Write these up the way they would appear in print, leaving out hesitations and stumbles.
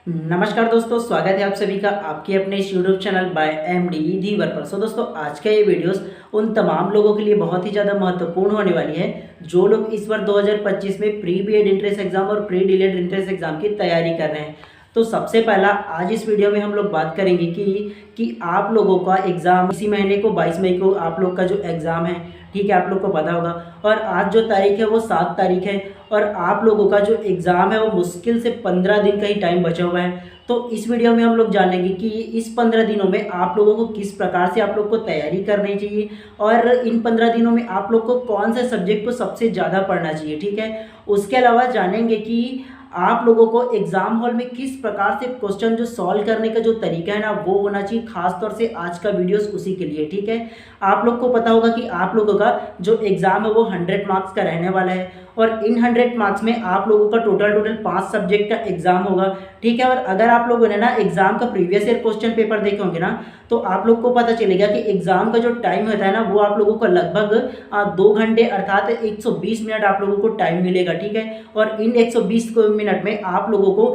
नमस्कार दोस्तों, स्वागत है आप सभी का आपके अपने इस यूट्यूब चैनल बाय एमडी धीवर पर। दोस्तों, आज का ये वीडियोस उन तमाम लोगों के लिए बहुत ही ज़्यादा महत्वपूर्ण होने वाली है जो लोग इस बार 2025 में प्री बीएड इंट्रेंस एग्जाम और प्री डीएलएड इंट्रेंस एग्जाम की तैयारी कर रहे हैं। तो सबसे पहला आज इस वीडियो में हम लोग बात करेंगे कि आप लोगों का एग्ज़ाम इसी महीने को 22 मई को आप लोग का जो एग्ज़ाम है, ठीक है, आप लोग को पता होगा। और आज जो तारीख है वो 7 तारीख है और आप लोगों का जो एग्ज़ाम है वो मुश्किल से 15 दिन का ही टाइम बचा हुआ है। तो इस वीडियो में हम लोग जानेंगे कि इस 15 दिनों में आप लोगों को किस प्रकार से आप लोग को तैयारी करनी चाहिए और इन 15 दिनों में आप लोग को कौन से सब्जेक्ट को सबसे ज़्यादा पढ़ना चाहिए, ठीक है। उसके अलावा जानेंगे कि आप लोगों को एग्जाम हॉल में किस प्रकार से क्वेश्चन जो सॉल्व करने का जो तरीका है ना वो होना चाहिए। खास तौर से आज का वीडियोस उसी के लिए, ठीक है। आप लोग को पता होगा कि आप लोगों का जो एग्जाम है वो 100 मार्क्स का रहने वाला है और इन 100 मार्क्स में आप लोगों का टोटल 5 सब्जेक्ट का एग्जाम होगा, ठीक है। और अगर आप लोगों ने ना एग्जाम का प्रीवियस ईयर क्वेश्चन पेपर देखे होंगे ना तो आप लोग को पता चलेगा कि एग्जाम का जो टाइम होता है ना वो आप लोगों को लगभग 2 घंटे अर्थात 120 मिनट आप लोगों को टाइम मिलेगा, ठीक है। और इन 120 मिनट में आप लोगों को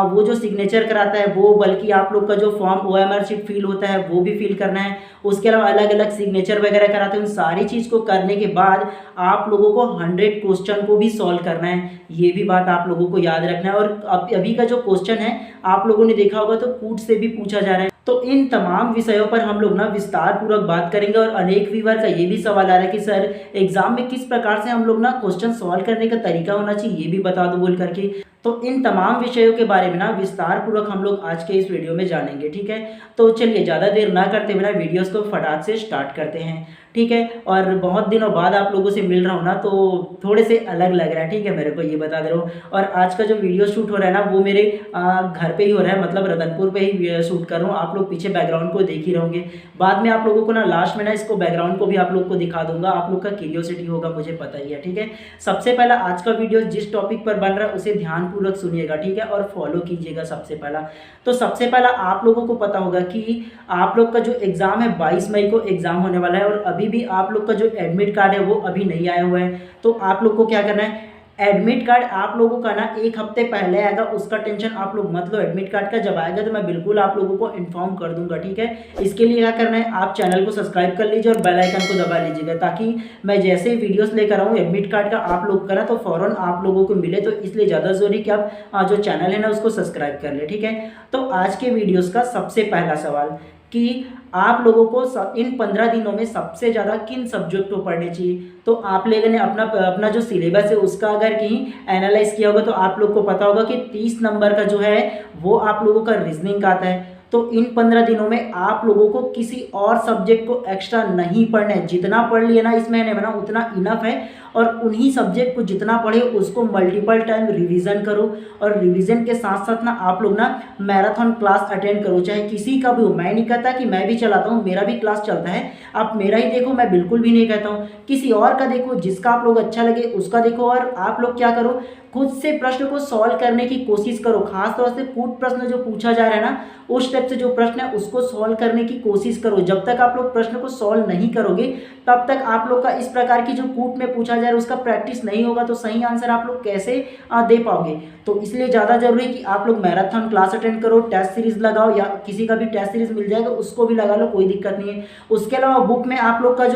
वो जो सिग्नेचर कराता है वो, बल्कि आप लोग का जो फॉर्म ओएमआर शीट फिल होता है वो भी फिल करना है। उसके अलावा अलग अलग सिग्नेचर वगैरह कराते हैं। उन सारी चीज़ को करने के बाद आप लोगों को 100 क्वेश्चन को भी सॉल्व करना है। ये भी बात आप लोगों को याद रखना है। और अभी का जो क्वेश्चन है आप लोगों ने देखा होगा तो कूट से भी पूछा जा रहा है। तो इन तमाम विषयों पर हम लोग ना विस्तार पूर्वक बात करेंगे। और अनेक व्यूअर का ये भी सवाल आ रहा है कि सर एग्जाम में किस प्रकार से हम लोग ना क्वेश्चन सॉल्व करने का तरीका होना चाहिए, ये भी बता दो बोल करके। तो इन तमाम विषयों के बारे में ना विस्तार पूर्वक हम लोग आज के इस वीडियो में जानेंगे, ठीक है। तो चलिए ज़्यादा देर ना करते हुए ना वीडियोस को फटाक से स्टार्ट करते हैं, ठीक है। और बहुत दिनों बाद आप लोगों से मिल रहा हूँ ना तो थोड़े से अलग लग रहा है, ठीक है, मेरे को ये बता दे रहा हूँ। और आज का जो वीडियो शूट हो रहा है ना वो मेरे घर पे ही हो रहा है, मतलब रतनपुर पे ही शूट कर रहा हूँ। आप लोग पीछे बैकग्राउंड को देख ही रहोगे। बाद में आप लोगों को ना लास्ट में ना इसको बैकग्राउंड को भी आप लोग को दिखा दूंगा। आप लोग का क्यूरियोसिटी होगा, मुझे पता ही है, ठीक है। सबसे पहला आज का वीडियो जिस टॉपिक पर बन रहा है उसे ध्यानपूर्वक सुनिएगा, ठीक है, और फॉलो कीजिएगा। सबसे पहला तो सबसे पहला आप लोगों को पता होगा कि आप लोग का जो एग्जाम है 22 मई को एग्जाम होने वाला है और अभी भी आप लोग का जो एडमिट कार्ड है वो अभी नहीं आया हुआ है। तो आप लोग को क्या करना है, एडमिट कार्ड आप लोगों का ना 1 हफ्ते पहले आएगा, उसका टेंशन आप लोग मत लो। एडमिट कार्ड का जब आएगा तो मैं बिल्कुल आप लोगों को इन्फॉर्म कर दूंगा, ठीक है। इसके लिए क्या करना है, आप चैनल को सब्सक्राइब कर लीजिए और बेल आइकन को दबा लीजिएगा ताकि मैं जैसे ही वीडियोस लेकर आऊँ एडमिट कार्ड का आप लोग का ना तो फ़ौरन आप लोगों को मिले। तो इसलिए ज़्यादा ज़रूरी कि आप जो चैनल है ना उसको सब्सक्राइब कर ले, ठीक है। तो आज के वीडियोज़ का सबसे पहला सवाल कि आप लोगों को इन 15 दिनों में सबसे ज़्यादा किन सब्जेक्ट को पढ़ने चाहिए। तो आप लोगों ने अपना जो सिलेबस है उसका अगर कहीं एनालाइज किया होगा तो आप लोग को पता होगा कि 30 नंबर का जो है वो आप लोगों का रीजनिंग का आता है। तो इन 15 दिनों में आप लोगों को किसी और सब्जेक्ट को एक्स्ट्रा नहीं पढ़ना है। जितना पढ़ लिया ना इस महीने में ना उतना इनफ है। और उन्हीं सब्जेक्ट को जितना पढ़े उसको मल्टीपल टाइम रिवीजन करो। और रिवीजन के साथ साथ ना आप लोग ना मैराथन क्लास अटेंड करो, चाहे किसी का भी हो। मैं नहीं कहता कि मैं भी चलाता हूँ, मेरा भी क्लास चलता है, आप मेरा ही देखो, मैं बिल्कुल भी नहीं कहता हूँ। किसी और का देखो, जिसका आप लोग अच्छा लगे उसका देखो। और आप लोग क्या करो, खुद से प्रश्न को सॉल्व करने की कोशिश करो। खास तौर से कूट प्रश्न जो पूछा जा रहा है ना उस टाइप से जो प्रश्न है उसको सॉल्व करने की कोशिश करो। जब तक आप लोग प्रश्न को सॉल्व नहीं करोगे तब तक आप लोग का इस प्रकार की जो कूट में पूछा जा रहा है उसका प्रैक्टिस नहीं होगा तो सही आंसर आप लोग कैसे दे पाओगे। तो इसलिए ज़्यादा जरूरी है कि आप लोग मैराथन क्लास अटेंड करो, टेस्ट सीरीज लगाओ, या किसी का भी टेस्ट सीरीज मिल जाएगा उसको भी लगा लो, कोई दिक्कत नहीं है। उसके अलावा बुक में आप लोग का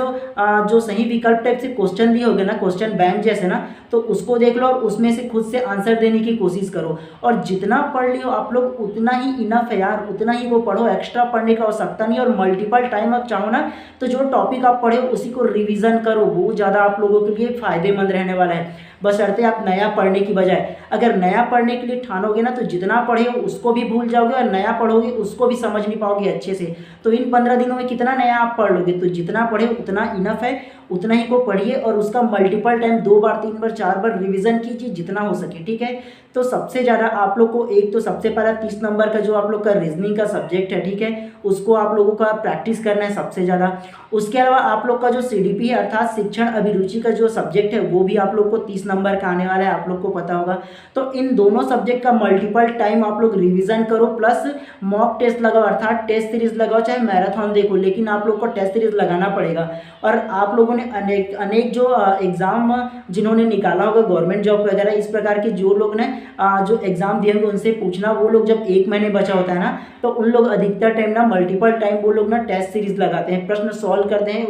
जो सही विकल्प टाइप से क्वेश्चन दिए होंगे ना, क्वेश्चन बैंक जैसे ना, तो उसको देख लो और उसमें से खुद से आंसर देने की कोशिश करो। और जितना पढ़ लियो आप लोग उतना ही इनफ है यार, उतना ही वो पढ़ो, एक्स्ट्रा पढ़ने की आवश्यकता नहीं। और मल्टीपल टाइम आप चाहो ना तो जो टॉपिक आप पढ़े उसी को रिवीजन करो, वो ज़्यादा आप लोगों के लिए फायदेमंद रहने वाला है। बशर्ते आप नया पढ़ने की बजाय अगर नया पढ़ने के लिए ठानोगे ना तो जितना पढ़े हो उसको भी भूल जाओगे और नया पढ़ोगे उसको भी समझ नहीं पाओगे अच्छे से। तो इन 15 दिनों में कितना नया आप पढ़ लोगे, तो जितना पढ़े उतना इनफ है, उतना ही को पढ़िए और उसका मल्टीपल टाइम 2 बार 3 बार 4 बार रिवीजन कीजिए जितना हो सके, ठीक है। तो सबसे ज़्यादा आप लोग को एक तो सबसे पहला 30 नंबर का जो आप लोग का रीजनिंग का सब्जेक्ट है, ठीक है, उसको आप लोगों का प्रैक्टिस करना है सबसे ज़्यादा। उसके अलावा आप लोग का जो CDP है अर्थात शिक्षण अभिरुचि का जो सब्जेक्ट है वो भी आप लोग को 30 नंबर का आने वाला है, आप लोग को पता होगा। तो इन दोनों सब्जेक्ट का मल्टीपल टाइम आप लोग रिवीजन करो, प्लस मॉक टेस्ट लगाओ, अर्थात टेस्ट सीरीज लगाओ, चाहे मैराथन देखो, लेकिन आप लोग को टेस्ट सीरीज लगाना पड़ेगा। और आप लोगों ने अनेक अनेक जो एग्ज़ाम जिन्होंने निकाला होगा गवर्नमेंट जॉब वगैरह, इस प्रकार के जो लोग ने जो एग्ज़ाम दिए होंगे उनसे पूछना, वो लोग जब 1 महीने बचा होता है ना, तो उन लोग अधिकतर टाइम ना मल्टीपल टाइम वो लोग ना टेस्ट सीरीज लगाते हैं, प्रश्न सॉल्व करते हैं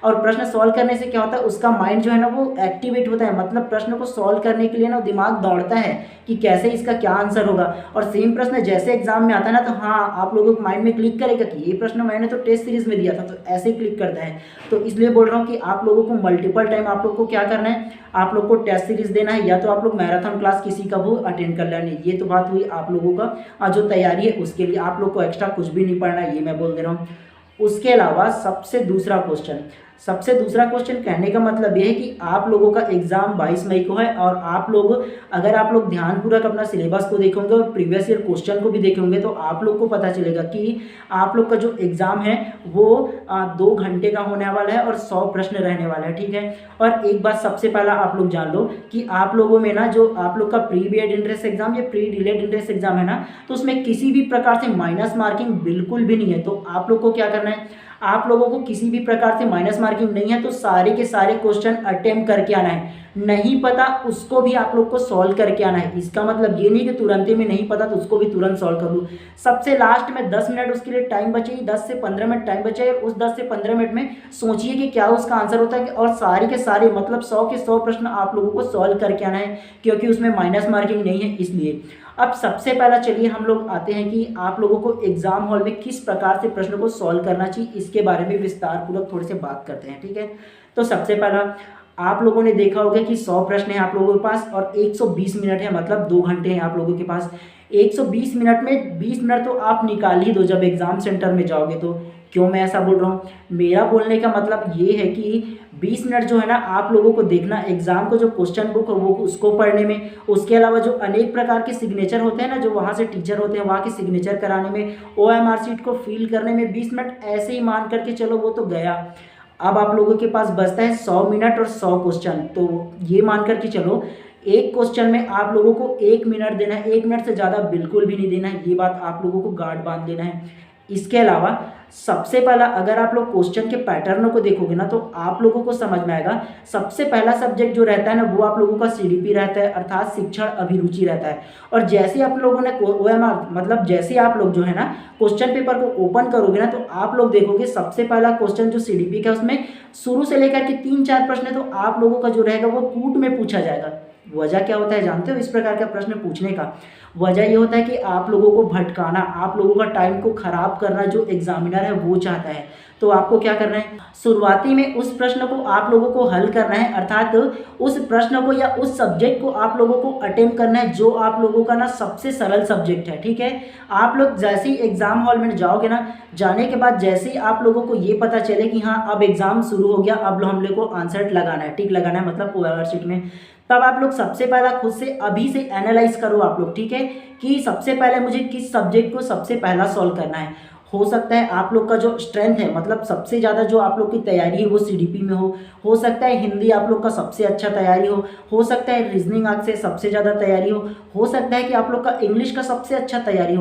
और प्रश्न सॉल्व करने से क्या होता है, उसका माइंड जो है ना वो एक्टिवेट होता है, मतलब प्रश्न को सॉल्व करने के लिए ना दिमाग दौड़ता है कि कैसे इसका क्या आंसर होगा। और सेम प्रश्न जैसे एग्जाम में आता है ना, तो हाँ आप लोगों के माइंड में क्लिक करेगा कि ये प्रश्न मैंने तो टेस्ट सीरीज में दिया था, तो ऐसे ही क्लिक करता है। तो इसलिए बोल रहा हूँ कि आप लोगों को मल्टीपल टाइम आप लोग को क्या करना है, आप लोग को टेस्ट सीरीज देना है, या तो आप लोग मैराथन क्लास किसी का वो अटेंड कर लेना है। ये तो बात हुई आप लोगों का जो तैयारी है उसके लिए, आप लोग को एक्स्ट्रा कुछ भी नहीं पढ़ना है, ये मैं बोल दे रहा हूँ। उसके अलावा सबसे दूसरा क्वेश्चन कहने का मतलब ये है कि आप लोगों का एग्जाम 22 मई को है, और आप लोग अगर आप लोग ध्यानपूर्वक अपना सिलेबस को देखेंगे और प्रीवियस ईयर क्वेश्चन को भी देखेंगे, तो आप लोग को पता चलेगा कि आप लोग का जो एग्जाम है वो 2 घंटे का होने वाला है और 100 प्रश्न रहने वाला है, ठीक है। और एक बात सबसे पहला आप लोग जान लो कि आप लोगों में ना जो आप लोग का प्री बीएड एंट्रेंस एग्जाम या प्री डीएलएड एंट्रेंस एग्जाम है ना, तो उसमें किसी भी प्रकार से माइनस मार्किंग बिल्कुल भी नहीं है। तो आप लोग को क्या करना है, आप लोगों को किसी भी प्रकार से माइनस मार्किंग नहीं है, तो सारे के सारे क्वेश्चन अटेम्प्ट करके आना है, नहीं पता उसको भी आप लोग को सॉल्व करके आना है। इसका मतलब ये नहीं कि तुरंत में नहीं पता तो उसको भी तुरंत सॉल्व कर लूँ, सबसे लास्ट में 10 मिनट उसके लिए टाइम बचेगी, 10 से 15 मिनट टाइम बचेगा, उस 10 से 15 मिनट में सोचिए कि क्या उसका आंसर होता है, और सारे के सारे मतलब 100 के 100 प्रश्न आप लोगों को सॉल्व करके आना है, क्योंकि उसमें माइनस मार्किंग नहीं है इसलिए। अब सबसे पहला चलिए हम लोग आते हैं कि आप लोगों को एग्जाम हॉल में किस प्रकार से प्रश्न को सॉल्व करना चाहिए, इसके बारे में विस्तार पूर्वक थोड़े से बात करते हैं, ठीक है। तो सबसे पहला आप लोगों ने देखा होगा कि 100 प्रश्न है आप लोगों के पास और 120 मिनट है, मतलब 2 घंटे हैं आप लोगों के पास। 120 मिनट में 20 मिनट तो आप निकाल ही दो जब एग्जाम सेंटर में जाओगे। तो क्यों मैं ऐसा बोल रहा हूँ, मेरा बोलने का मतलब ये है कि 20 मिनट जो है ना आप लोगों को देखना एग्जाम को जो क्वेश्चन बुक है वो उसको पढ़ने में, उसके अलावा जो अनेक प्रकार के सिग्नेचर होते हैं ना, जो वहाँ से टीचर होते हैं वहाँ के सिग्नेचर कराने में, OMR शीट को फिल करने में 20 मिनट ऐसे ही मान करके चलो वो तो गया। अब आप लोगों के पास बचता है 100 मिनट और 100 क्वेश्चन। तो ये मान करके चलो एक क्वेश्चन में आप लोगों को 1 मिनट देना है, 1 मिनट से ज़्यादा बिल्कुल भी नहीं देना है, ये बात आप लोगों को गार्ड बांध लेना है। इसके अलावा सबसे पहला अगर आप लोग क्वेश्चन के पैटर्नों को देखोगे ना, तो आप लोगों को समझ में आएगा। सबसे पहला सब्जेक्ट जो रहता है ना वो आप लोगों का CDP रहता है, अर्थात शिक्षण अभिरुचि रहता है। और जैसे आप लोगों ने OMR मतलब जैसे आप लोग जो है ना क्वेश्चन पेपर को ओपन करोगे ना, तो आप लोग देखोगे सबसे पहला क्वेश्चन जो CDP का उसमें शुरू से लेकर के 3-4 प्रश्न तो आप लोगों का जो रहेगा वो कूट में पूछा जाएगा। वजह क्या होता है जानते हो इस प्रकार का प्रश्न पूछने का? वजह ये होता है कि आप लोगों को भटकाना, आप लोगों का टाइम को खराब करना जो एग्जामिनर है वो चाहता है। तो आपको क्या करना है, शुरुआती में उस प्रश्न को आप लोगों को हल करना है, अर्थात उस प्रश्न को या उस सब्जेक्ट को आप लोगों को अटेम्प्ट करना है जो आप लोगों का ना सबसे सरल सब्जेक्ट है, ठीक है। आप लोग जैसे ही एग्जाम हॉल में जाओगे ना, जाने के बाद जैसे ही आप लोगों को ये पता चले कि हाँ अब एग्जाम शुरू हो गया, अब हम लोग को आंसर लगाना है, टिक लगाना है, मतलब OMR शीट में, तब आप लोग सबसे पहला खुद से अभी से एनालाइज करो आप लोग, ठीक है, कि सबसे पहले मुझे किस सब्जेक्ट को सबसे पहला सॉल्व करना है। हो सकता है आप लोग का जो स्ट्रेंथ है, मतलब सबसे ज़्यादा जो आप लोग की तैयारी है वो CDP में हो सकता है हिंदी आप लोग का सबसे अच्छा तैयारी हो सकता है रीजनिंग आर्ट से सबसे ज़्यादा तैयारी हो सकता है कि आप लोग का इंग्लिश का सबसे अच्छा तैयारी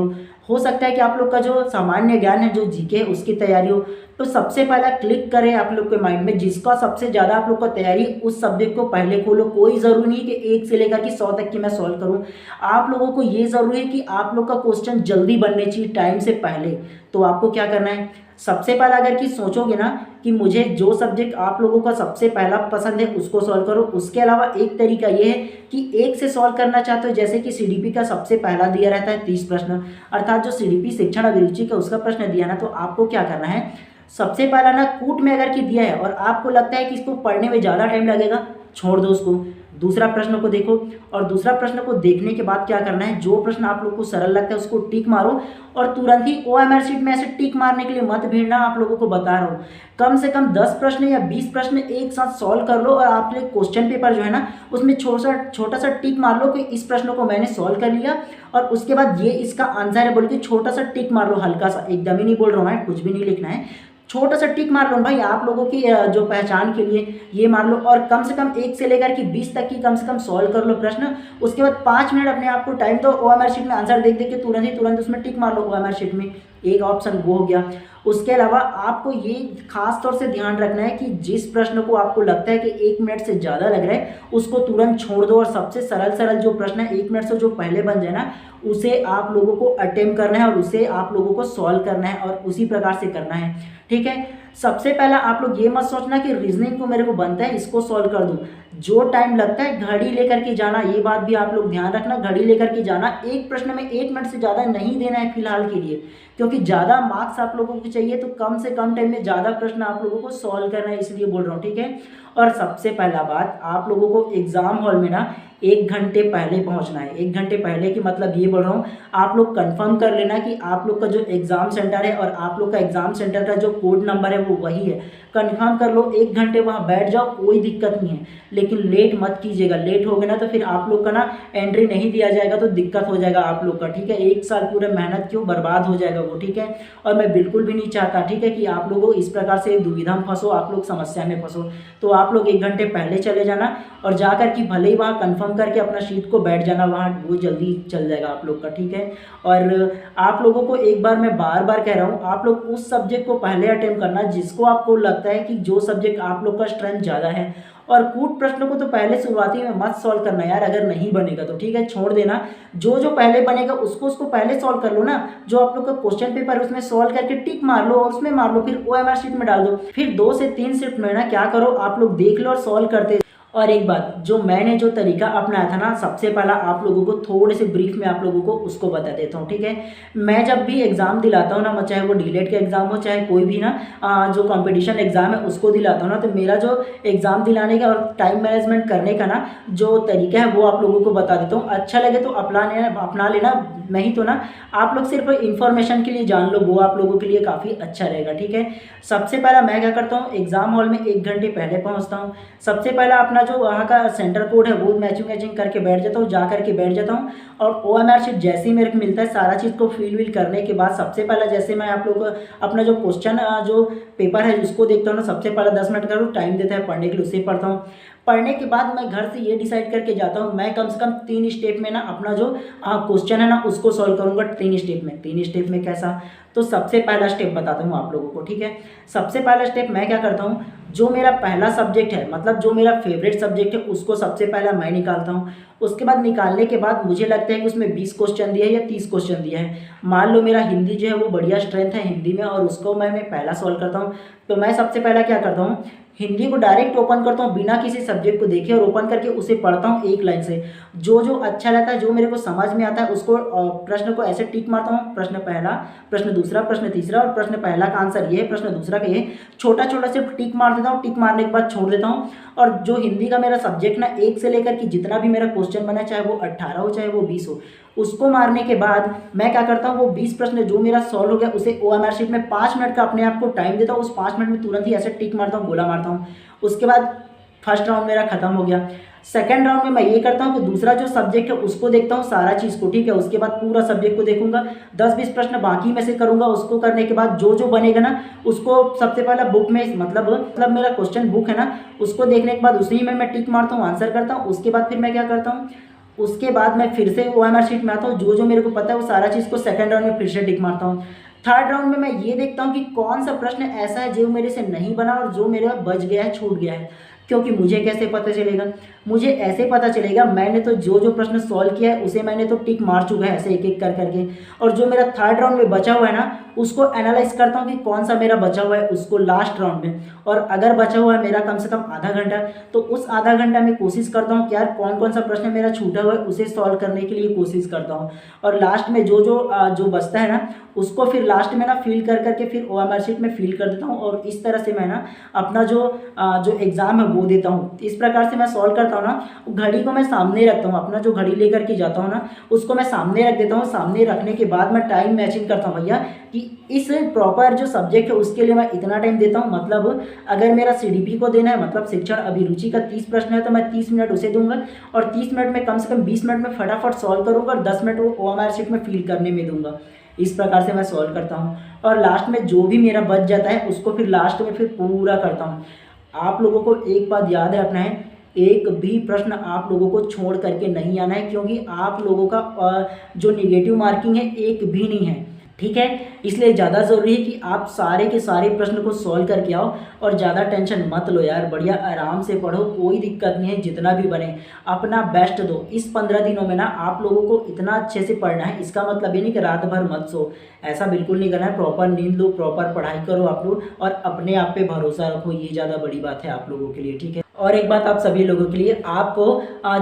हो सकता है कि आप लोग का जो सामान्य ज्ञान है जो GK है उसकी तैयारी हो। तो सबसे पहला क्लिक करें आप लोग के माइंड में जिसका सबसे ज़्यादा आप लोग का तैयारी, उस सब्जेक्ट को पहले खोलो। कोई ज़रूरी नहीं कि 1 से लेकर के 100 तक की मैं सॉल्व करूं, आप लोगों को ये ज़रूरी है कि आप लोग का क्वेश्चन जल्दी बनने चाहिए टाइम से पहले। तो आपको क्या करना है, सबसे पहला अगर कि सोचोगे ना कि मुझे जो सब्जेक्ट आप लोगों का सबसे पहला पसंद है उसको सॉल्व करो। उसके अलावा एक तरीका ये है कि एक से सॉल्व करना चाहते हो, जैसे कि CDP का सबसे पहला दिया रहता है 30 प्रश्न, अर्थात जो CDP शिक्षण अभिरुचि का उसका प्रश्न दिया ना, तो आपको क्या करना है, सबसे पहला ना कूट में अगर कि दिया है और आपको लगता है कि इसको पढ़ने में ज़्यादा टाइम लगेगा, छोड़ दो उसको, दूसरा प्रश्न को देखो। और दूसरा प्रश्न को देखने के बाद क्या करना है, जो प्रश्न आप लोग को सरल लगता है उसको टिक मारो, और तुरंत ही OMR शीट में ऐसे टिक मारने के लिए मत भिड़ना। आप लोगों को बता रहा हूँ कम से कम 10 प्रश्न या 20 प्रश्न एक साथ सॉल्व कर लो, और आप लोग क्वेश्चन पेपर जो है ना उसमें छोटा सा टिक मार लो कि इस प्रश्न को मैंने सॉल्व कर लिया, और उसके बाद ये इसका आंसर है बोल के छोटा सा टिक मार लो, हल्का सा, एकदम ही नहीं बोल रहा हूँ मैं, कुछ भी नहीं लिखना है, छोटा सा टिक मार लो भाई आप लोगों की जो पहचान के लिए ये मार लो, और कम से कम 1 से लेकर के 20 तक की कम से कम सॉल्व कर लो प्रश्न। उसके बाद 5 मिनट अपने आप को टाइम दो, ओएमआर शीट में आंसर देख देख के तुरंत ही तुरंत उसमें टिक मार लो ओएमआर शीट में, एक ऑप्शन वो हो गया। उसके अलावा आपको ये खास तौर से ध्यान रखना है कि जिस प्रश्न को आपको लगता है कि 1 मिनट से ज़्यादा लग रहा है उसको तुरंत छोड़ दो, और सबसे सरल सरल जो प्रश्न है 1 मिनट से जो पहले बन जाए ना उसे आप लोगों को अटेम्प्ट करना है और उसे आप लोगों को सॉल्व करना है और उसी प्रकार से करना है, ठीक है। सबसे पहला आप लोग ये मत सोचना कि रीजनिंग को मेरे को बनता है इसको सॉल्व कर दूं, जो टाइम लगता है घड़ी लेकर के जाना, ये बात भी आप लोग ध्यान रखना, घड़ी लेकर के जाना, एक प्रश्न में 1 मिनट से ज़्यादा नहीं देना है फिलहाल के लिए, क्योंकि ज़्यादा मार्क्स आप लोगों को चाहिए तो कम से कम टाइम में ज़्यादा प्रश्न आप लोगों को सॉल्व करना है, इसलिए बोल रहा हूँ, ठीक है। और सबसे पहला बात आप लोगों को एग्ज़ाम हॉल में ना 1 घंटे पहले पहुंचना है। 1 घंटे पहले की मतलब ये बोल रहा हूँ, आप लोग कंफर्म कर लेना कि आप लोग का जो एग्ज़ाम सेंटर है और आप लोग का एग्ज़ाम सेंटर का जो कोड नंबर है वो वही है, कंफर्म कर लो। 1 घंटे वहाँ बैठ जाओ, कोई दिक्कत नहीं है, लेकिन लेट मत कीजिएगा। लेट हो गए ना तो फिर आप लोग का ना एंट्री नहीं दिया जाएगा तो दिक्कत हो जाएगा आप लोग का, ठीक है। 1 साल पूरे मेहनत क्यों बर्बाद हो जाएगा वो, ठीक है। और मैं बिल्कुल भी नहीं चाहता, ठीक है, कि आप लोगों इस प्रकार से दुविधा में फंसो, आप लोग समस्या में फंसो। तो आप लोग 1 घंटे पहले चले जाना और जाकर कि भले ही वहाँ कंफर्म करके अपना शीट को बैठ जाना, वहाँ वो जल्दी चल जाएगा आप लोग का, ठीक है। और आप लोगों को एक बार मैं बार बार कह रहा हूँ, आप लोग उस सब्जेक्ट को पहले अटेम्प्ट करना जिसको आपको लगता है कि जो सब्जेक्ट आप लोग का स्ट्रेंथ ज़्यादा है, और कूट प्रश्नों को तो पहले शुरुआती में मत सॉल्व करना यार, अगर नहीं बनेगा तो ठीक है छोड़ देना। जो जो पहले बनेगा उसको पहले सॉल्व कर लो ना, जो आप लोग का क्वेश्चन पेपर है उसमें सॉल्व करके टिक मार लो और उसमें मार लो, फिर ओएमआर शीट में डाल दो। फिर 2 से 3 शिफ्ट में ना क्या करो, आप लोग देख लो और सॉल्व करते। और एक बात, जो मैंने जो तरीका अपनाया था ना, सबसे पहला आप लोगों को थोड़े से ब्रीफ में आप लोगों को उसको बता देता हूँ, ठीक है। मैं जब भी एग्ज़ाम दिलाता हूँ ना, चाहे वो डीलेट का एग्ज़ाम हो चाहे कोई भी ना जो कंपटीशन एग्ज़ाम है उसको दिलाता हूँ ना, तो मेरा जो एग्ज़ाम दिलाने का और टाइम मैनेजमेंट करने का ना जो तरीका है वो आप लोगों को बता देता हूँ। अच्छा लगे तो अपना लेना, नहीं तो ना आप लोग सिर्फ इन्फॉर्मेशन के लिए जान लो, वो आप लोगों के लिए काफ़ी अच्छा रहेगा, ठीक है। सबसे पहला मैं क्या करता हूँ, एग्ज़ाम हॉल में 1 घंटे पहले पहुँचता हूँ। सबसे पहला अपना जो वहाँ का सेंटर कोड है वो मैचिंग करके बैठ जाता हूँ, जा करके बैठ जाता हूँ। और ओएमआर शीट जैसे ही मेरे को मिलता है सारा चीज़ को फिल करने के बाद सबसे पहला जैसे मैं आप लोग को अपना जो क्वेश्चन जो पेपर है उसको देखता हूँ ना, सबसे पहला 10 मिनट का टाइम देता है पढ़ने के लिए, उसे पढ़ता हूँ। पढ़ने के बाद मैं घर से ये डिसाइड करके जाता हूँ, मैं कम से कम 3 स्टेप में ना अपना जो क्वेश्चन है ना उसको सॉल्व करूँगा 3 स्टेप में। 3 स्टेप में कैसा, तो सबसे पहला स्टेप बताता हूँ आप लोगों को, ठीक है। सबसे पहला स्टेप मैं क्या करता हूँ, जो मेरा पहला सब्जेक्ट है मतलब जो मेरा फेवरेट सब्जेक्ट है उसको सबसे पहला मैं निकालता हूँ। उसके बाद निकालने के बाद मुझे लगता है कि उसमें 20 क्वेश्चन दिया है या 30 क्वेश्चन दिया है। मान लो मेरा हिंदी जो है वो बढ़िया स्ट्रेंथ है हिंदी में और उसको मैं पहला सॉल्व करता हूँ। तो मैं सबसे पहला क्या करता हूँ, हिंदी को डायरेक्ट ओपन करता हूँ बिना किसी सब्जेक्ट को देखे और ओपन करके उसे पढ़ता हूँ एक लाइन से। जो जो अच्छा लगता है, जो मेरे को समझ में आता है उसको प्रश्न को ऐसे टिक मारता हूँ, प्रश्न पहला, प्रश्न दूसरा, प्रश्न तीसरा, और प्रश्न पहला का आंसर ये है, प्रश्न दूसरा का ये, छोटा छोटा सिर्फ टिक मार देता हूँ। टिक मारने के बाद छोड़ देता हूँ। और जो हिंदी का मेरा सब्जेक्ट ना 1 से लेकर कि जितना भी मेरा क्वेश्चन बना, चाहे वो 18 हो चाहे वो 20 हो, उसको मारने के बाद मैं क्या करता हूँ, वो 20 प्रश्न जो मेरा सॉल्व हो गया उसे ओएमआर शीट में 5 मिनट का अपने आप को टाइम देता हूँ। उस 5 मिनट में तुरंत ही ऐसे टिक मारता हूँ, गोला मारता हूँ। उसके बाद फर्स्ट राउंड मेरा खत्म हो गया। सेकंड राउंड में मैं ये करता हूँ कि दूसरा जो सब्जेक्ट है उसको देखता हूँ सारा चीज़ को, ठीक है। उसके बाद पूरा सब्जेक्ट को देखूंगा, 10-20 प्रश्न बाकी में से करूंगा। उसको करने के बाद जो जो बनेगा ना उसको सबसे पहला बुक में मतलब मेरा क्वेश्चन बुक है ना उसको देखने के बाद उसी में मैं टिक मारता हूँ, आंसर करता हूँ। उसके बाद फिर मैं क्या करता हूँ, उसके बाद मैं फिर से ओएमआर शीट में आता हूँ, जो जो मेरे को पता है वो सारा चीज़ को सेकंड राउंड में फिर से टिक मारता हूँ। थर्ड राउंड में मैं ये देखता हूँ कि कौन सा प्रश्न ऐसा है जो मेरे से नहीं बना और जो मेरा बच गया है, छूट गया है। क्योंकि मुझे कैसे पता चलेगा, मुझे ऐसे पता चलेगा, मैंने तो जो जो प्रश्न सॉल्व किया है उसे मैंने तो टिक मार चुका है ऐसे एक एक कर करके। और जो मेरा थर्ड राउंड में बचा हुआ है ना उसको एनालाइज करता हूँ कि कौन सा मेरा बचा हुआ है उसको लास्ट राउंड में। और अगर बचा हुआ है मेरा कम से कम आधा घंटा, तो उस आधा घंटा में कोशिश करता हूँ कि यार कौन कौन सा प्रश्न मेरा छूटा हुआ है उसे सॉल्व करने के लिए कोशिश करता हूँ। और लास्ट में जो जो बचता है ना उसको फिर लास्ट में ना फिल कर करके फिर ओएमआर शीट में फिल कर देता हूँ। और इस तरह से मैं ना अपना जो एग्ज़ाम है वो देता हूँ। इस प्रकार से मैं सॉल्व करता हूँ ना। घड़ी को मैं सामने रखता हूँ, अपना जो घड़ी लेकर के जाता हूँ ना उसको मैं सामने रख देता हूँ। सामने रखने के बाद मैं टाइम मैचिंग करता हूँ भैया कि इस प्रॉपर जो सब्जेक्ट है उसके लिए मैं इतना टाइम देता हूँ। मतलब अगर मेरा सीडीपी को देना है मतलब शिक्षण अभिरुचि का 30 प्रश्न है तो मैं 30 मिनट उसे दूंगा और 30 मिनट में कम से कम 20 मिनट में फटाफट सॉल्व करूँगा और 10 मिनट वो ओएमआर शीट में फिल करने में दूंगा। इस प्रकार से मैं सॉल्व करता हूँ और लास्ट में जो भी मेरा बच जाता है उसको फिर लास्ट में फिर पूरा करता हूँ। आप लोगों को एक बात याद रखना है, एक भी प्रश्न आप लोगों को छोड़ करके नहीं आना है, क्योंकि आप लोगों का जो निगेटिव मार्किंग है एक भी नहीं है, ठीक है। इसलिए ज़्यादा ज़रूरी है कि आप सारे के सारे प्रश्न को सॉल्व करके आओ और ज़्यादा टेंशन मत लो यार, बढ़िया आराम से पढ़ो, कोई दिक्कत नहीं है, जितना भी बने अपना बेस्ट दो। इस 15 दिनों में ना आप लोगों को इतना अच्छे से पढ़ना है, इसका मतलब ये नहीं कि रात भर मत सो, ऐसा बिल्कुल नहीं करना है। प्रॉपर नींद लो, प्रॉपर पढ़ाई करो आप लोग और अपने आप पे भरोसा रखो, ये ज़्यादा बड़ी बात है आप लोगों के लिए, ठीक है। और एक बात आप सभी लोगों के लिए, आपको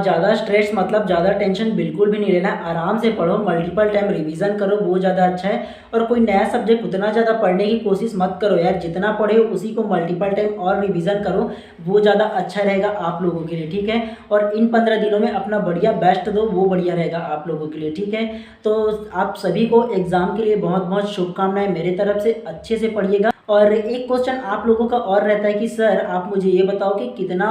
ज़्यादा स्ट्रेस मतलब ज़्यादा टेंशन बिल्कुल भी नहीं लेना, आराम से पढ़ो, मल्टीपल टाइम रिवीजन करो, वो ज़्यादा अच्छा है। और कोई नया सब्जेक्ट उतना ज़्यादा पढ़ने की कोशिश मत करो यार, जितना पढ़े हो उसी को मल्टीपल टाइम और रिवीजन करो, वो ज़्यादा अच्छा रहेगा आप लोगों के लिए, ठीक है। और इन 15 दिनों में अपना बढ़िया बेस्ट दो, वो बढ़िया रहेगा आप लोगों के लिए, ठीक है। तो आप सभी को एग्ज़ाम के लिए बहुत बहुत शुभकामनाएं मेरे तरफ से, अच्छे से पढ़िएगा। और एक क्वेश्चन आप लोगों का और रहता है कि सर आप मुझे ये बताओ कि कितना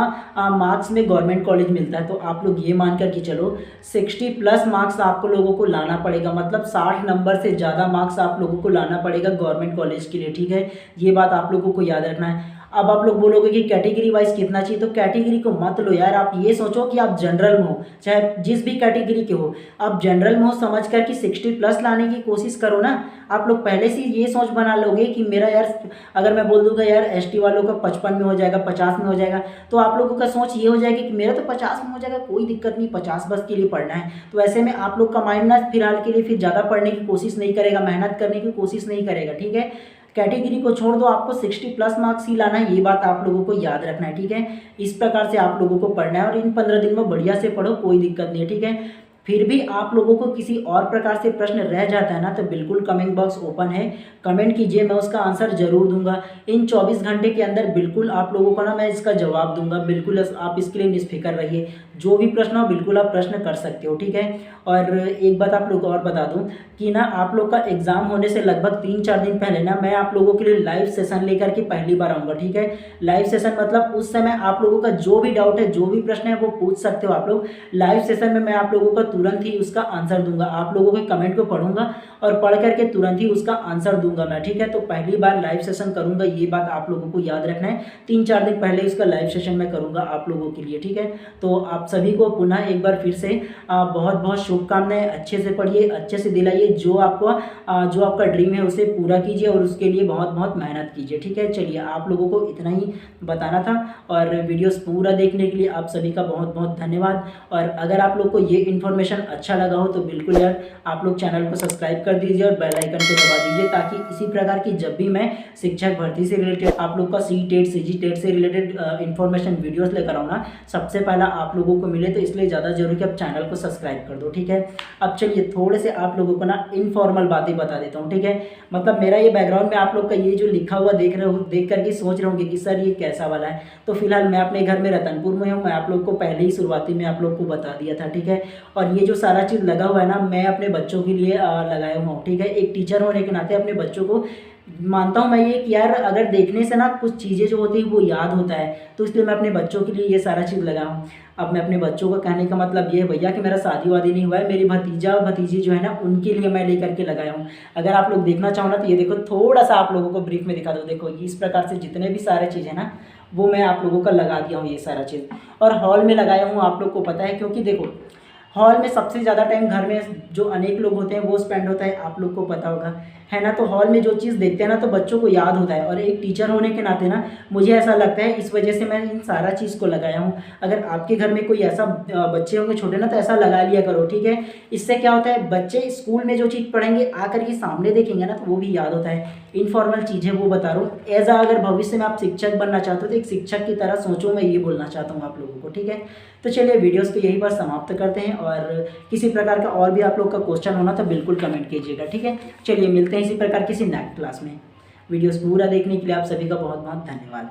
मार्क्स में गवर्नमेंट कॉलेज मिलता है। तो आप लोग ये मान कर कि चलो 60+ मार्क्स आपको लोगों को लाना पड़ेगा, मतलब 60 नंबर से ज़्यादा मार्क्स आप लोगों को लाना पड़ेगा गवर्नमेंट कॉलेज के लिए, ठीक है। ये बात आप लोगों को याद रखना है। अब आप लोग बोलोगे कि कैटेगरी वाइज कितना चाहिए, तो कैटेगरी को मत लो यार, आप ये सोचो कि आप जनरल में हो, चाहे जिस भी कैटेगरी के हो, आप जनरल में हो समझ कर कि 60+ लाने की कोशिश करो ना। आप लोग पहले से ये सोच बना लोगे कि मेरा यार, अगर मैं बोल दूंगा यार एसटी वालों का 55 में हो जाएगा, 50 में हो जाएगा, तो आप लोगों का सोच ये हो जाएगी कि मेरा तो 50 में हो जाएगा, कोई दिक्कत नहीं, 50 बस के लिए पढ़ना है। तो ऐसे में आप लोग का माइंड ना फिलहाल के लिए फिर ज़्यादा पढ़ने की कोशिश नहीं करेगा, मेहनत करने की कोशिश नहीं करेगा, ठीक है। कैटेगरी को छोड़ दो, आपको 60+ मार्क्स ही लाना है, ये बात आप लोगों को याद रखना है, ठीक है। इस प्रकार से आप लोगों को पढ़ना है और इन 15 दिन में बढ़िया से पढ़ो, कोई दिक्कत नहीं है, ठीक है। फिर भी आप लोगों को किसी और प्रकार से प्रश्न रह जाता है ना, तो बिल्कुल कमेंट बॉक्स ओपन है, कमेंट कीजिए, मैं उसका आंसर जरूर दूंगा। इन 24 घंटे के अंदर बिल्कुल आप लोगों को ना मैं इसका जवाब दूंगा, बिल्कुल आप इसके लिए निष्फिक्र रहिए, जो भी प्रश्न हो बिल्कुल आप प्रश्न कर सकते हो, ठीक है। और एक बात आप लोग और बता दूं कि ना आप लोग का एग्जाम होने से लगभग 3-4 दिन पहले ना मैं आप लोगों के लिए लाइव सेशन लेकर के पहली बार आऊँगा, ठीक है। लाइव सेशन मतलब उस समय आप लोगों का जो भी डाउट है, जो भी प्रश्न है वो पूछ सकते हो आप लोग। लाइव सेशन में मैं आप लोगों का तुरंत ही उसका आंसर दूंगा, आप लोगों के कमेंट को पढ़ूंगा और पढ़ करके तुरंत ही उसका आंसर दूंगा मैं, ठीक है। तो पहली बार लाइव सेशन करूंगा, ये बात आप लोगों को याद रखना है। 3-4 दिन पहले उसका लाइव सेशन मैं करूंगा आप लोगों के लिए, ठीक है। तो आप सभी को पुनः एक बार फिर से बहुत बहुत शुभकामनाएं, अच्छे से पढ़िए, अच्छे से दिलाइए, जो आपका ड्रीम है उसे पूरा कीजिए और उसके लिए बहुत बहुत मेहनत कीजिए, ठीक है। चलिए आप लोगों को इतना ही बताना था और वीडियोस पूरा देखने के लिए आप सभी का बहुत बहुत धन्यवाद। और अगर आप लोग को ये इन्फॉर्मेशन अच्छा लगा हो तो बिल्कुल यार आप लोग चैनल को सब्सक्राइब कर दीजिए और बेल आइकन को दबा दीजिए, ताकि इसी प्रकार की जब भी मैं शिक्षक भर्ती से रिलेटेड, आप लोग का सी-टेट CG-टेट से रिलेटेड इन्फॉर्मेशन वीडियोस लेकर आऊँ ना, सबसे पहला आप लोगों को मिले। तो इसलिए ज़्यादा जरूरी कि आप चैनल को सब्सक्राइब कर दो, ठीक है। अब चलिए थोड़े से आप लोगों को ना इनफॉर्मल बातें बता देता हूँ, ठीक है। मतलब मेरा ये बैकग्राउंड में आप लोग का ये जो लिखा हुआ देख रहे हो, देख करके सोच रहे होंगे कि सर ये कैसा वाला है। तो फिलहाल मैं अपने घर में रतनपुर में हूँ, मैं आप लोग को पहले ही शुरुआती में आप लोग को बता दिया था, ठीक है। और ये जो सारा चीज़ लगा हुआ है ना, मैं अपने बच्चों के लिए लगाया हुआ हूँ, ठीक है। एक टीचर होने के नाते अपने बच्चों को मानता हूँ मैं ये कि यार अगर देखने से ना कुछ चीज़ें जो होती है वो याद होता है, तो इसलिए मैं अपने बच्चों के लिए ये सारा चीज़ लगाया हूँ। अब मैं अपने बच्चों को कहने का मतलब ये है भैया कि मेरा शादी वादी नहीं हुआ है, मेरी भतीजा भतीजी जो है ना उनके लिए मैं लेकर के लगाया हूँ। अगर आप लोग देखना चाहो ना तो ये देखो, थोड़ा सा आप लोगों को ब्रीफ में दिखा दो, देखो इस प्रकार से जितने भी सारे चीज़ है ना वो मैं आप लोगों का लगा दिया हूँ ये सारा चीज़। और हॉल में लगाया हूँ, आप लोग को पता है, क्योंकि देखो हॉल में सबसे ज़्यादा टाइम घर में जो अनेक लोग होते हैं वो स्पेंड होता है, आप लोग को पता होगा, है ना। तो हॉल में जो चीज़ देखते हैं ना तो बच्चों को याद होता है, और एक टीचर होने के नाते ना मुझे ऐसा लगता है, इस वजह से मैं इन सारा चीज़ को लगाया हूँ। अगर आपके घर में कोई ऐसा बच्चे होंगे छोटे ना तो ऐसा लगा लिया करो, ठीक है। इससे क्या होता है, बच्चे स्कूल में जो चीज़ पढ़ेंगे आकर के सामने देखेंगे ना तो वो भी याद होता है। इनफॉर्मल चीज़ें वो बता रहा हूँ, एज अगर भविष्य में आप शिक्षक बनना चाहते हो तो एक शिक्षक की तरह सोचो, मैं ये बोलना चाहता हूँ आप लोगों को, ठीक है। तो चलिए वीडियोस को यहीं पर समाप्त करते हैं, और किसी प्रकार का और भी आप लोग का क्वेश्चन होना तो बिल्कुल कमेंट कीजिएगा, ठीक है। चलिए मिलते हैं इसी प्रकार किसी नेक्स्ट क्लास में। वीडियोस पूरा देखने के लिए आप सभी का बहुत बहुत धन्यवाद।